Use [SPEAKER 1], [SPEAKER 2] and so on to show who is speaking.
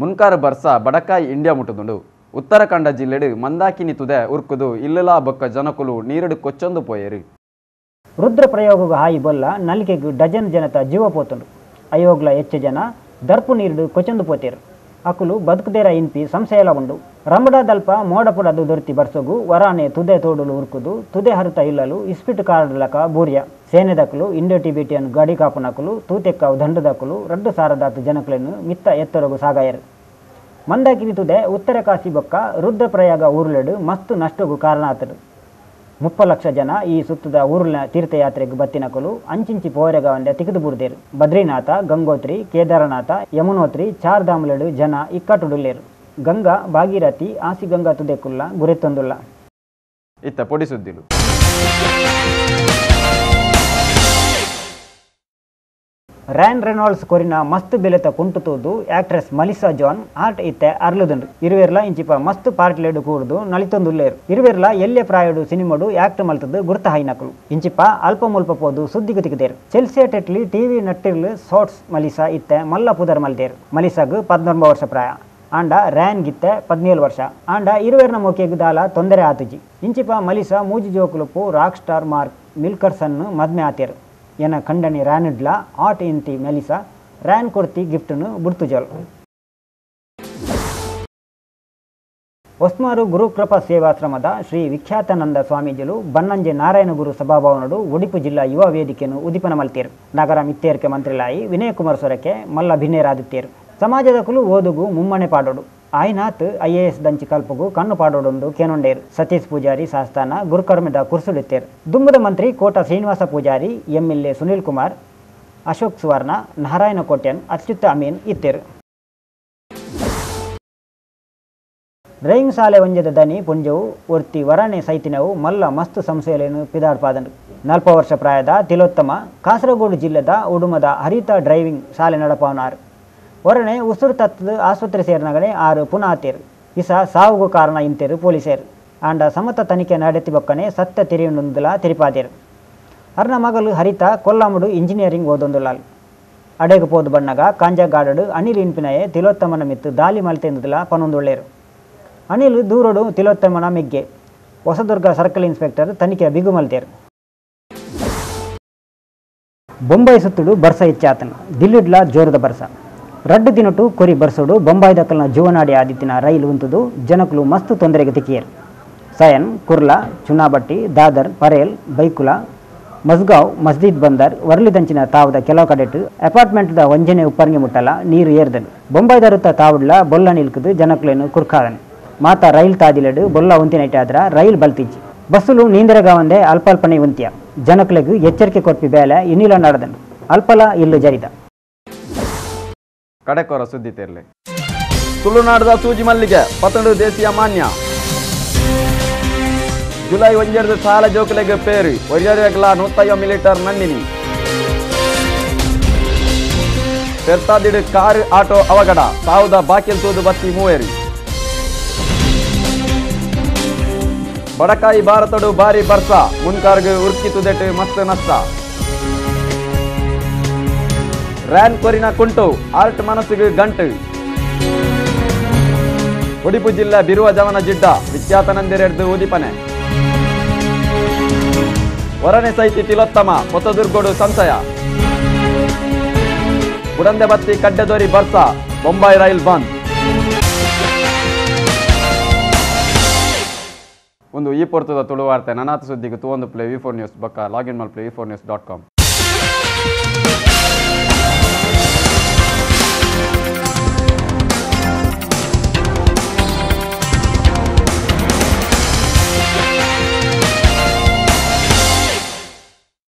[SPEAKER 1] ಮುನ್ಕಾರ ಬರ್ಸ ಬಡಕಾಯಿ ಇಂಡಿಯಾ ಮುಟ್ಟುದುಂಡು ಉತ್ತರಾಖಂಡ ಜಿಲ್ಲೆಡು ಮಂದಾಕಿನಿ ತುದೆ ಉರ್ಕುದು ಇಲ್ಲಲಾ ಬೊಕ್ಕ ಜನಕುಲು ನೀರಡು ಕೊಚ್ಚೊಂದು ಪೋಯರು.
[SPEAKER 2] ರುದ್ರ ಪ್ರಯೋಗಗ ಹಾಯಿ ಬೊಲ್ಲ ನಲಿಕೆಗು ಡಜನ್ ಜನತ ಜೀವ ಪೋತುಂಡು. ಅಯೋಗ್ಲ ಹೆಚ್ಚು ಜನ ದರ್ಪು ನೀರುಡು ಕೊಚ್ಚೊಂದು ಪೋತೇರು. ಅಕುಲು ಬದುಕದೇರ ಇನ್ಪಿ ಸಂಶಯಲ ಉಂಡು. ರಂಬಡದಲ್ಪ ಮೋಡಪುಡದು ದೊರ್ತಿ ಬರ್ಸೋಗು ವರಾನೆ ತುದೆ ತೋಡುಲು ಉರ್ಕುದು ತುದೆ ಹರಿತ ಇಲ್ಲಲು ಇಸ್ಪಿಟ್ ಕಾರಡ್ಲಕ ಬೂರ್ಯ ಸೇನೆದಕಲು ಇಂಡೋ ಟಿಬಿಟಿಯನ್ ಗಡಿ ಕಾಪುನಕಲು ತೂತೆಕ್ಕಾವು ದಂಡದಕಲು ರಡ್ಡು ಸಾರದಾತು ಜನಕಲನ್ನು ಮಿತ್ತ ಎತ್ತರಗು ಸಾಗಾಯರು. ಮಂದಾಕಿನಿ ತುದೆ ಉತ್ತರ ಕಾಶಿ ಬೊಕ್ಕ ರುದ್ರಪ್ರಯಾಗ ಊರ್ಲೆಡು ಮಸ್ತು ನಷ್ಟಗೂ ಕಾರಣ ಆತಡು. 30 ಲಕ್ಷ ಜನ ಈ ಸುತ್ತದ ಊರ್ಲ ತೀರ್ಥಯಾತ್ರೆಗೆ ಬತ್ತಿನಕಲು ಅಂಚಿಂಚಿ ಪೋರೆಗವಂದೆ ತಿಗಿದು ಬುರ್ದೇರು. ಬದ್ರಿನಾಥ, ಗಂಗೋತ್ರಿ, ಕೇದಾರನಾಥ, ಯಮುನೋತ್ರಿ, ಚಾರ್ಧಾಮ್ಲೆಡು ಜನ ಇಕ್ಕಟ್ಟುಡುಲ್ಲೇರು. ಗಂಗಾ, ಭಾಗೀರಥಿ, ಆಸಿ ಗಂಗಾ ತುದೆಕುಲ್ಲ ಗುರೆತ್ತೊಂದುಲ್ಲ.
[SPEAKER 1] ಇತ್ತ ಪೊಡಿ ಸುದ್ದಿಲು.
[SPEAKER 2] ರ್ಯಾನ್ ರೆನಾಲ್ಡ್ಸ್ ಕೊರಿನ ಮಸ್ತ್ ಬೆಲೆತ ಕುಂಟುತೂದು ಆಕ್ಟ್ರೆಸ್ ಮಲಿಸಾ ಜಾನ್ ಆರ್ಟ್ ಇತ್ತೆ ಅರ್ಲುದುಂಡು. ಇರುವೆರ್ಲ ಇಂಚಿಪ ಮಸ್ತ್ ಪಾರ್ಟ್ಲೆಡು ಕೂಡುದು ನಳಿತೊಂದುಲ್ಲೇರು. ಇರುವೆರ್ಲ ಎಲ್ಲೆ ಪ್ರಾಯಡು ಸಿನಿಮಾಡು ಆಕ್ಟ್ ಮಲ್ತದು ಗುರ್ತ ಹೈನಕಲು ಇಂಚಿಪ ಅಲ್ಪ ಮುಲ್ಪ ಪೋದು ಸುದ್ದಿಗು ತಿಗದೇರು. ಚೆಲ್ಸಿಯಾ ಟೆಟ್ಲಿ ಟಿವಿ ನಟ್ಟಿರ್ಲು ಶಾರ್ಟ್ಸ್ ಮಲಿಸಾ ಇತ್ತೆ ಮಲ್ಲ ಪುದರ್ ಮಲ್ತೇರು. ಮಲಿಸಾಗು 19 ವರ್ಷ ಪ್ರಾಯ. ಆಂಡ ರ್ಯಾನ್ ಗಿತ್ತೆ 17 ವರ್ಷ. ಆಂಡ ಇರುವೆರ್ನ ಮೊಕೆಗು ದಾಲ ತೊಂದರೆ ಆತುಜಿ. ಇಂಚಿಪ ಮಲಿಸಾ ಮೂಜಿ ಜೋಕುಲುಪು ರಾಕ್ ಸ್ಟಾರ್ ಮಾರ್ಕ್ ಮಿಲ್ಕರ್ಸನ್ನು ಮದ್ಮೆ ಆತೇರು. ಎನ ಖಂಡನಿ ರ್ಯಾನಿಡ್ಲ ಆಟ್ ಇಂತಿ ಮೆಲಿಸಾ ರ್ಯಾನ್ ಕೊರ್ತಿ ಗಿಫ್ಟ್ನು ಬುಡ್ತುಜೋಲ್. ಒಸ್ಮಾರು ಗುರುಕೃಪಾ ಸೇವಾಶ್ರಮದ ಶ್ರೀ ವಿಖ್ಯಾತಾನಂದ ಸ್ವಾಮೀಜಿಲು ಬನ್ನಂಜೆ ನಾರಾಯಣ ಗುರು ಸಭಾಭವನಡು ಉಡುಪಿ ಜಿಲ್ಲಾ ಯುವ ವೇದಿಕೆಯನ್ನು ಉದಿಪನ ಮಲ್ತೇರು. ನಗರ ಮಿತ್ತೇರ್ಕೆ ಮಂತ್ರಿಲಾಯಿ ವಿನಯ್ ಕುಮಾರ್ ಸೊರಕೆ ಮಲ್ಲ ಭಿನ್ನೇರಾದಿತ್ತೇರು. ಸಮಾಜದ ಕುಲು ಓದುಗು ಮುಮ್ಮನೆ ಪಾಡೋಡು ಆಯ್ನಾತ್ IAS ದಂಚಿ ಕಲ್ಪಗು ಕಣ್ಣು ಪಾಡೋಡೊಂದು ಕೇನೊಂಡೇರು. ಸತೀಶ್ ಪೂಜಾರಿ ಸಾಸ್ತಾನ ಗುರುಕರ್ಮದ ಕುರ್ಸುಡಿತ್ತೇರು. ದುಂಬದ ಮಂತ್ರಿ ಕೋಟ ಶ್ರೀನಿವಾಸ ಪೂಜಾರಿ, MLA ಸುನೀಲ್ ಕುಮಾರ್, ಅಶೋಕ್ ಸುವರ್ಣ, ನಾರಾಯಣ ಕೋಟ್ಯನ್, ಅಚ್ಯುತ ಅಮೀನ್ ಇತ್ತೇರು. ಡ್ರೈವಿಂಗ್ ಶಾಲೆ ಒಂಜದ ದನಿ ಪುಂಜವು ಒರ್ತಿ ವರಾಣೆ ಸೈತಿನವು ಮಲ್ಲ ಮಸ್ತು ಸಂಸ್ಥೆಯನ್ನು ಪಿದಾಡ್ಪಾದನು. 40 ವರ್ಷ ಪ್ರಾಯದ ತಿಲೋತ್ತಮ ಕಾಸರಗೋಡು ಜಿಲ್ಲೆದ ಉಡುಮದ ಹರಿತ ಡ್ರೈವಿಂಗ್ ಶಾಲೆ ನಡಪವನಾರು. ಒರನೆ ಉಸುರು ತತ್ತದ ಆಸ್ಪತ್ರೆ ಸೇರಿನಗಡೆ 6 ಪುನಃ ಆತೇರು. ಇಸ ಸಾವುಗೂ ಕಾರಣ ಇಂತೇರು ಪೊಲೀಸರು. ಆಂಡ ಸಮತ ತನಿಖೆ ನಡೆತಿ ಬೊಕ್ಕನೆ ಸತ್ಯ ತಿರಿಯುಂಡುಲ ತಿರಿಪಾದೇರು. ಅರ್ನ ಮಗಲು ಹರಿತ ಕೊಲ್ಲಾಮುಡು ಇಂಜಿನಿಯರಿಂಗ್ ಓದೊಂದುಲಾಲ್. ಅಡೆಗೆ ಪೋದು ಬಣ್ಣಗ ಕಾಂಜಗಾಡಡು ಅನಿಲ್ ಇನ್ಪಿನಯೇ ತಿಲೋತ್ತಮನ ಮಿತ್ತು ದಾಳಿ ಮಲ್ತೆಂದುಲ ಪನೊಂದುಳ್ಳೇರು. ಅನಿಲ್ ದೂರಡು ತಿಲೋತ್ತಮನ ಮೆಗ್ಗೆ. ಹೊಸದುರ್ಗ ಸರ್ಕಲ್ ಇನ್ಸ್ಪೆಕ್ಟರ್ ತನಿಖೆ ಬಿಗು ಮಲ್ತೇರು. ಬೊಂಬೈ ಸುತ್ತುಡು ಬರ್ಸ ಇಚ್ಚಾತನ ದಿಲ್ಲಿಡ್ಲ ಜೋರದ ಬರ್ಸ. ರಡ್ಡು ದಿನಟು ಕೊರಿ ಬರ್ಸೋಡು ಬೊಂಬಾಯಿ ದಕ್ಕಲ್ನ ಜೀವನಾಡಿ ಆದಿತ್ತಿನ ರೈಲು ಉಂತುದು ಜನಕಲು ಮಸ್ತು ತೊಂದರೆಗೆ ತಿಕ್ಕಿಯರು. ಸಯನ್, ಕುರ್ಲಾ, ಚುನಾಬಟ್ಟಿ, ದಾದರ್, ಪರೇಲ್, ಬೈಕುಲ, ಮಸ್ಗಾವ್, ಮಸ್ಜಿದ್ ಬಂದರ್ ವರ್ಲಿದಂಚಿನ ತಾವದ ಕೆಲವು ಕಡೆಟು ಅಪಾರ್ಟ್ಮೆಂಟ್ದ ವಂಜನೆ ಉಪ್ಪರ್ಗೆ ಮುಟ್ಟಲ ನೀರು ಏರ್ದನು. ಬೊಂಬಾಯ್ದ ರುತ್ತ ತಾವುಡ್ಲ ಬೊಲ್ಲ ನಿಲ್ಕುದು ಜನಕಲೇನು ಕುರ್ಕಾದನು. ಮಾತ ರೈಲ್ ತಾದಿಲಡು ಬೊಲ್ಲ ಉಂತಿನೈಟೆ ಆದ್ರ ರೈಲ್ ಬಲ್ತಿಜ್ಜಿ. ಬಸ್ಸುಲು ನೀಂದರಗಾವಂದೆ ಅಲ್ಪಲ್ಪನೆ ಉಂತ್ಯ. ಜನಕಲೆಗೂ ಎಚ್ಚರಿಕೆ ಕೊಟ್ಟಿ ಬೇಲೆ ಇನ್ನಿಲ ನಡೆದನು. ಅಲ್ಪಲ ಇಲ್ಲು ಜರಿದ.
[SPEAKER 1] ಕಡೆಕೊರ ಸುದ್ದಿ ತೇರ್ಲೆ. ತುಳುನಾಡದ ಸೂಜಿ ಮಲ್ಲಿಗೆ ಪತಂಡು ದೇಶೀಯ ಮಾನ್ಯ. ಜುಲೈ 1 ಸಾಲ ಜೋಕಲೆಗೆ ಪೇರು ಒರಿಯರೆಗ್ಲ 150 ಮಿಲಿಟರ್ ನಂದಿನಿ. ಪೆರ್ತಾದಿಡು ಕಾರು ಆಟೋ ಅವಘಡ ಸಾವುದ ಬಾಕಿಲ್ ತೂದು ಬತ್ತಿ ಮೂವೇರಿ. ಬಡಕಾಯಿ ಭಾರತಡು ಭಾರಿ ಬರ್ಸ ಮುನ್ಕಾರ್ಗೆ ಉರ್ಕಿ ತುದೆಟ್ಟು ಮಸ್ತ್ ನಷ್ಟ. ರ್ಯಾನ್ ಕೊರಿನ ಕುಂಟು ಆರ್ಟ್ ಮನಸ್ಸಿಗೆ ಗಂಟು. ಉಡುಪಿ ಜಿಲ್ಲೆ ಬಿರುವ ಜವನ ಜಿಡ್ಡ ವಿಖ್ಯಾತನಂದಿರೆಡ್ದು ಉದಿಪನೆ. ವರನೆ ಸೈತಿ ತಿಲೋತ್ತಮ ಹೊಸದುರ್ಗೋಡು ಸಂಶಯ. ಬುಡಂದೆ ಬತ್ತಿ ಕಡ್ಡೆದೋರಿ ಬರ್ಸ ಬೊಂಬಾಯಿ ರೈಲ್ ಬಂದ್. ಒಂದು ಈ ಪೊರ್ತದ ತುಳು ವಾರ್ತೆ ನನಾತ ಸುದ್ದಿಗೆ ತೂವೊಂದು ಪ್ಲೇ V4 ನ್ಯೂಸ್ ಬಕ್ಕ ಲಾಗಿನ್ ಮಲ್ಪ್ಲೆ v4news.com.